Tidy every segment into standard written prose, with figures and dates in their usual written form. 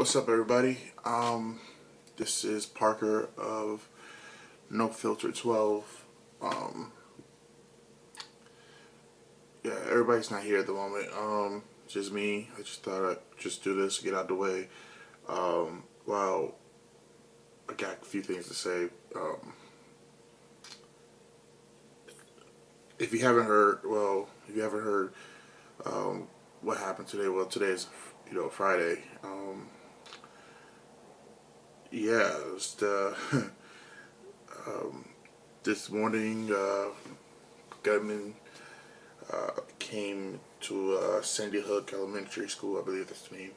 What's up, everybody? This is Parker of No Filter 12. Yeah, everybody's not here at the moment. Just me. I just thought I'd just do this, get out the way. Well, I got a few things to say. If you haven't heard, what happened today. Well, today is Friday. Yeah, it's the this morning. Gunman came to Sandy Hook Elementary School, I believe that's the name,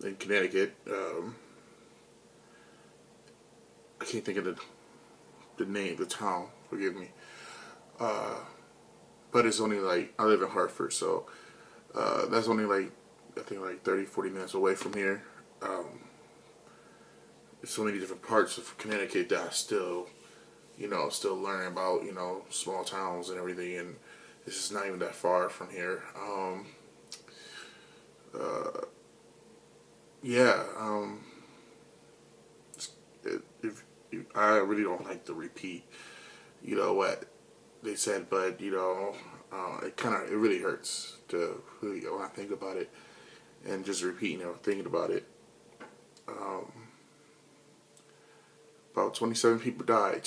in Connecticut. I can't think of the name, the town. Forgive me. But it's only like, I live in Hartford, so that's only like, I think like 30-40 minutes away from here. There's so many different parts of Connecticut that I still learning about, small towns and everything, and this is not even that far from here. Yeah, I really don't like to repeat, what they said, but, it really hurts to really, when I think about it, and just repeating or thinking about it. About 27 people died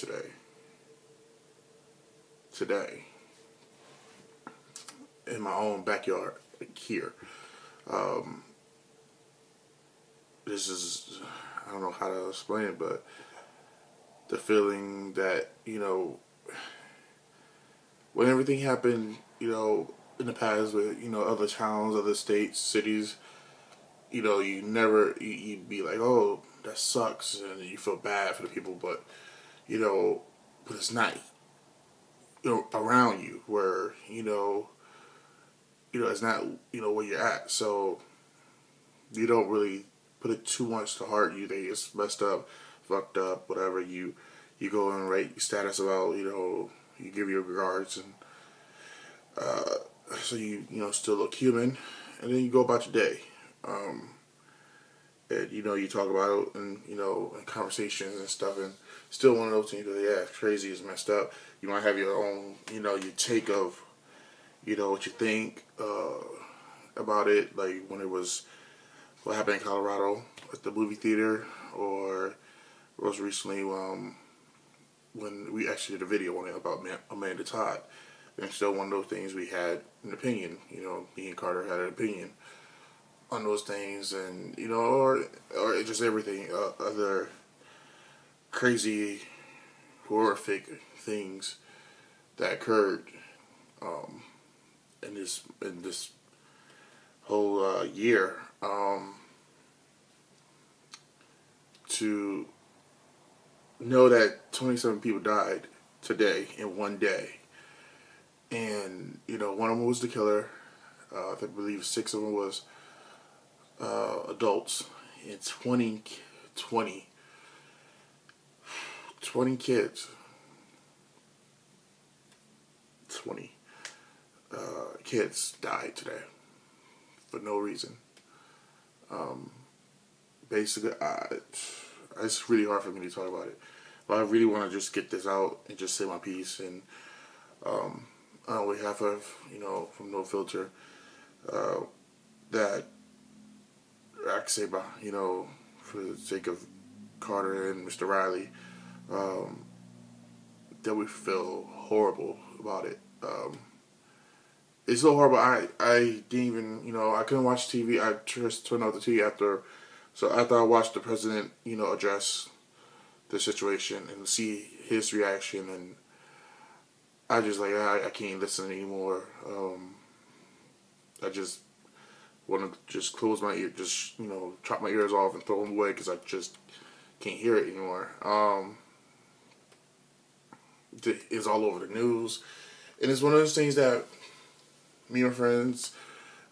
today, in my own backyard, like here. This is, I don't know how to explain it, but the feeling that, when everything happened, in the past with, other towns, other states, cities, you'd be like, oh, that sucks, and you feel bad for the people, but, but it's not, around you, where, it's not, where you're at, so you don't really put it too much to heart. You think it's messed up, fucked up, whatever, you go and write your status about, you give your regards, and, so you still look human, and then you go about your day. And you talk about it, and in conversations and stuff, and still one of those things. Yeah, it's crazy, it's messed up. You might have your own, your take of, what you think about it. Like when it was what happened in Colorado at the movie theater, or most recently when we actually did a video on it about Amanda Todd. And still one of those things, we had an opinion. Me and Carter had an opinion on those things, and or just everything, other crazy, horrific things that occurred in this whole year. To know that 27 people died today in one day, and one of them was the killer. I believe 6 of them was adults, and 20 kids, 20 kids died today for no reason. Basically, it's really hard for me to talk about it, but I really want to just get this out and just say my piece. And on behalf of from No Filter, that I can say about for the sake of Carter and Mr. Riley, that we feel horrible about it. It's so horrible. I didn't even I couldn't watch TV. I just turned off the TV after I watched the president address the situation and see his reaction, and I just like I can't listen anymore. I just want to just close my ear, just chop my ears off and throw them away, because I just can't hear it anymore. It's all over the news, and it's one of those things that me and my friends,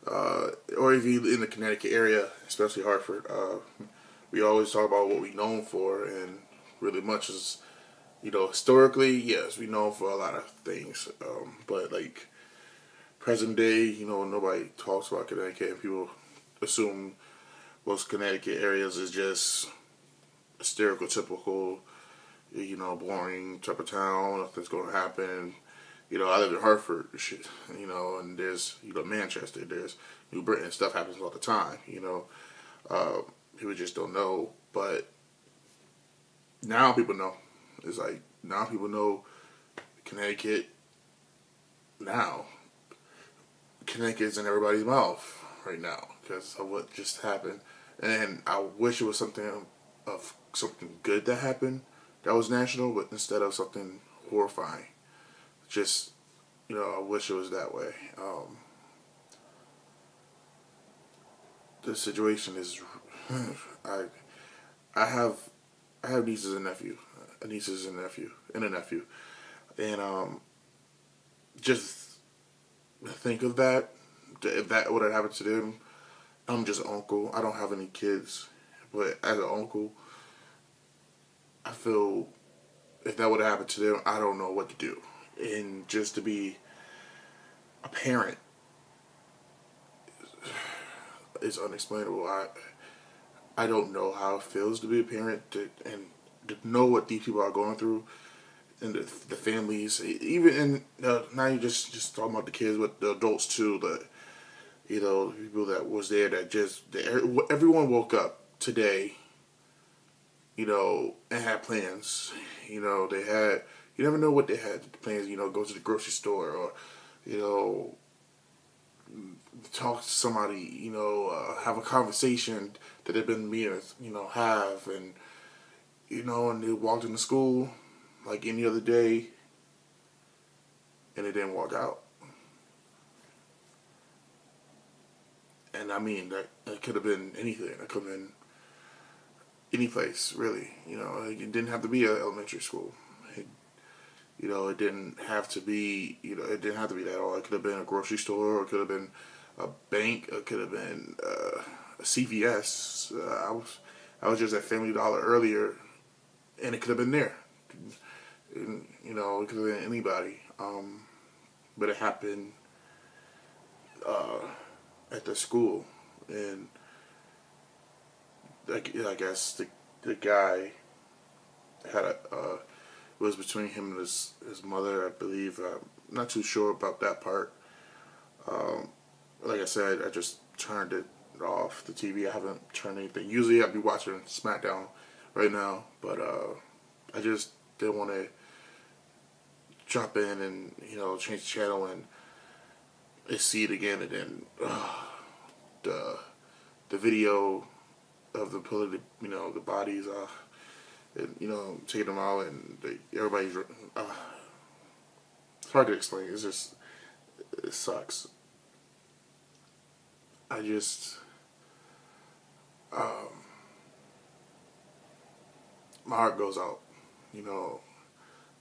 or if you in the Connecticut area, especially Hartford, we always talk about what we're known for, and really much is, historically, yes, we're known for a lot of things, but like present day, nobody talks about Connecticut, and people assume most Connecticut areas is just a stereotypical, boring type of town. Nothing's going to happen. I live in Hartford, shit, and there's, Manchester, there's New Britain, stuff happens all the time, people just don't know, but now people know. It's like, now people know Connecticut, now. Connecticut's in everybody's mouth right now because of what just happened, and I wish it was something good that happened that was national, but instead of something horrifying. Just, I wish it was that way. The situation is, I have nieces and a nephew, and just think of that. If that would have happened to them, I'm just an uncle. I don't have any kids, but as an uncle, I feel if that would have happened to them, I don't know what to do. And just to be a parent is unexplainable. I don't know how it feels to be a parent and to know what these people are going through, and the families, even in now you just talking about the kids, but the adults too. The people that was there everyone woke up today, and had plans. They had. You never know what they had plans. Go to the grocery store or, talk to somebody. Have a conversation that they've been meaning to, have, and and they walked into school like any other day, and they didn't walk out. And I mean that could have been anything. It could have been any place really. It didn't have to be an elementary school. It didn't have to be, it didn't have to be that all. It could have been a grocery store, or it could have been a bank, it could have been a CVS. I was just at Family Dollar earlier, and it could have been there. And, it could have been anybody. But it happened at the school, and I guess the guy had it was between him and his mother, I believe. I'm not too sure about that part. Like I said, I just turned it off, the TV. I haven't turned anything. Usually I'd be watching SmackDown right now, but I just didn't want to jump in and, change the channel and see it again, and then the video of the pulling the bodies off. And, taking them out, and everybody's. It's hard to explain. It's just, it sucks. I just, my heart goes out, to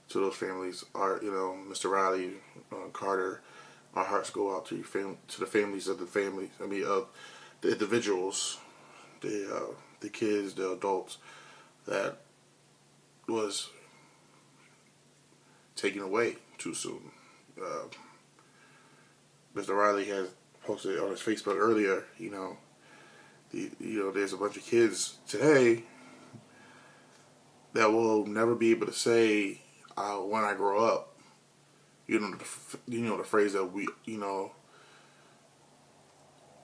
those families. Mr. Riley, Carter. Our hearts go out to to the families of the families. I mean, of the individuals, the kids, the adults that was taken away too soon. Mr. Riley has posted on his Facebook earlier, there's a bunch of kids today that will never be able to say, when I grow up, the phrase that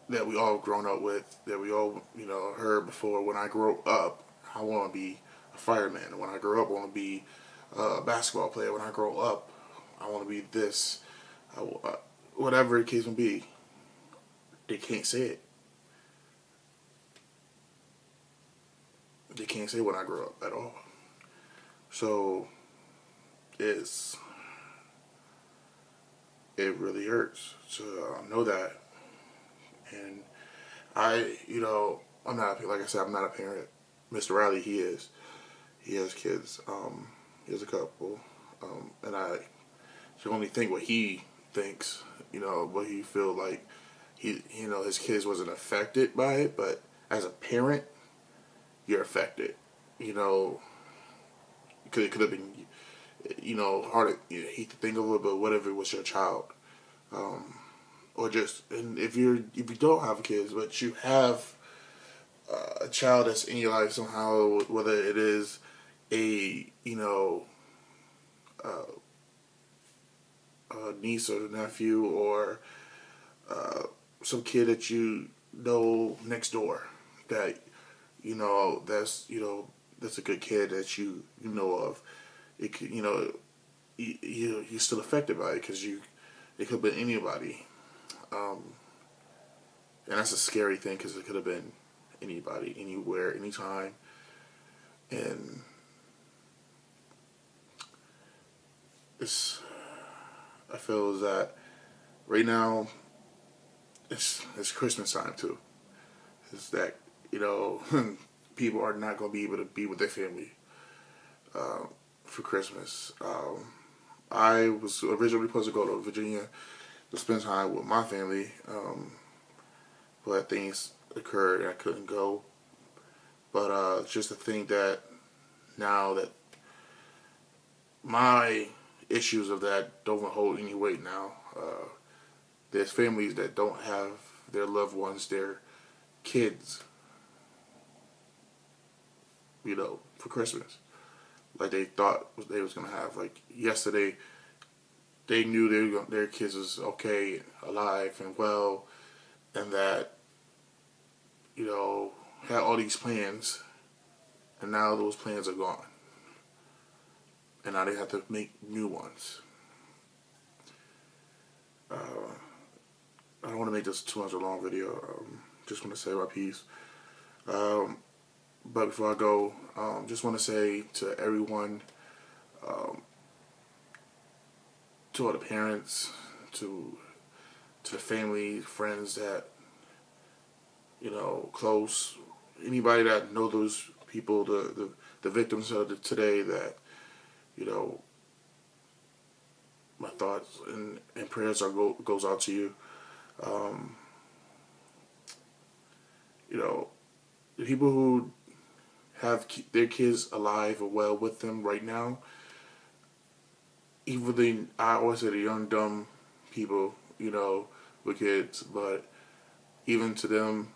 that we all grown up with, that we all, heard before. When I grow up, I want to be a fireman. When I grow up, I want to be a basketball player. When I grow up, I want to be this. Whatever the case may be, they can't say it. They can't say when I grow up at all. So, it really hurts to know that. And I'm not, like I said, I'm not a parent. Mr. Riley, he is. He has kids. He has a couple. And I can only think what he thinks, what he feel like his kids wasn't affected by it, but as a parent, you're affected. It could have been, hard. Hate to think of it, but what if it was your child, or just, and if you don't have kids, but you have a child that's in your life somehow, whether it is a a niece or nephew, or some kid that you know next door, that that's a good kid that you know of. It could, you're still affected by it, because it could have been anybody, and that's a scary thing, because it could have been anybody, anywhere, anytime. And it's I feel that right now it's Christmas time too. It's that people are not going to be able to be with their family for Christmas. I was originally supposed to go to Virginia to spend time with my family, but things occurred and I couldn't go. But just to think that now that my issues of that don't hold any weight now. There's families that don't have their loved ones, their kids, for Christmas, like they thought they was gonna have. Like yesterday, they knew their kids was okay, alive and well, and that had all these plans, and now those plans are gone, and now they have to make new ones. I don't want to make this too much a long video. Just want to say my piece. But before I go, just want to say to everyone, to all the parents, to the family, friends that close, anybody that know those people, the victims of today, that my thoughts and prayers goes out to you. The people who have their kids alive or well with them right now, even I always say the young dumb people, with kids, but even to them,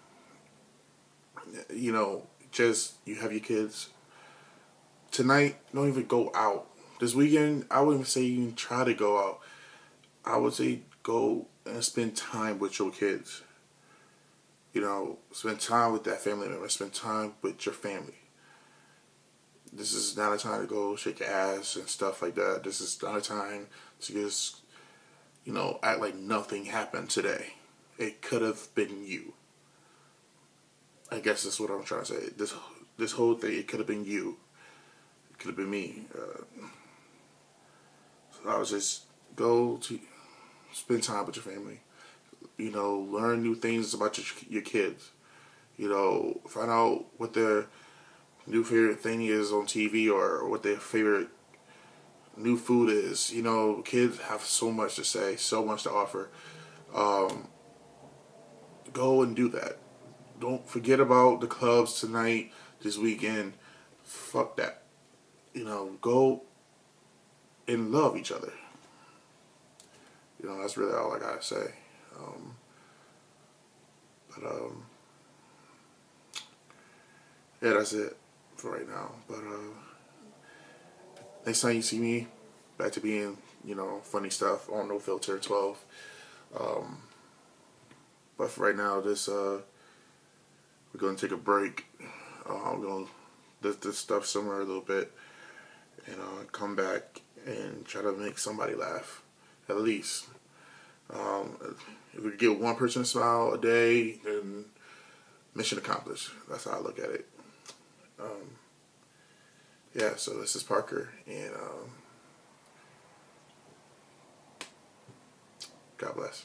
just you have your kids tonight. Don't even go out this weekend. I wouldn't even say even try to go out. I would say go and spend time with your kids. Spend time with that family member. Spend time with your family. This is not a time to go shake your ass and stuff like that. This is not a time to just, act like nothing happened today. It could have been you. I guess that's what I'm trying to say. This whole thing, it could have been you. It could have been me. So I would just go to spend time with your family. Learn new things about your kids. Find out what their new favorite thing is on TV, or what their favorite new food is. Kids have so much to say, so much to offer. Go and do that. Don't forget about the clubs tonight, this weekend. Fuck that. Go and love each other. That's really all I gotta say. Yeah, that's it for right now. But next time you see me, back to being, funny stuff on No Filter 12. But for right now, we're gonna take a break. We're gonna let this stuff simmer a little bit, and come back and try to make somebody laugh, at least. If we could get one person to smile a day, then mission accomplished. That's how I look at it. Yeah, so this is Parker, and God bless.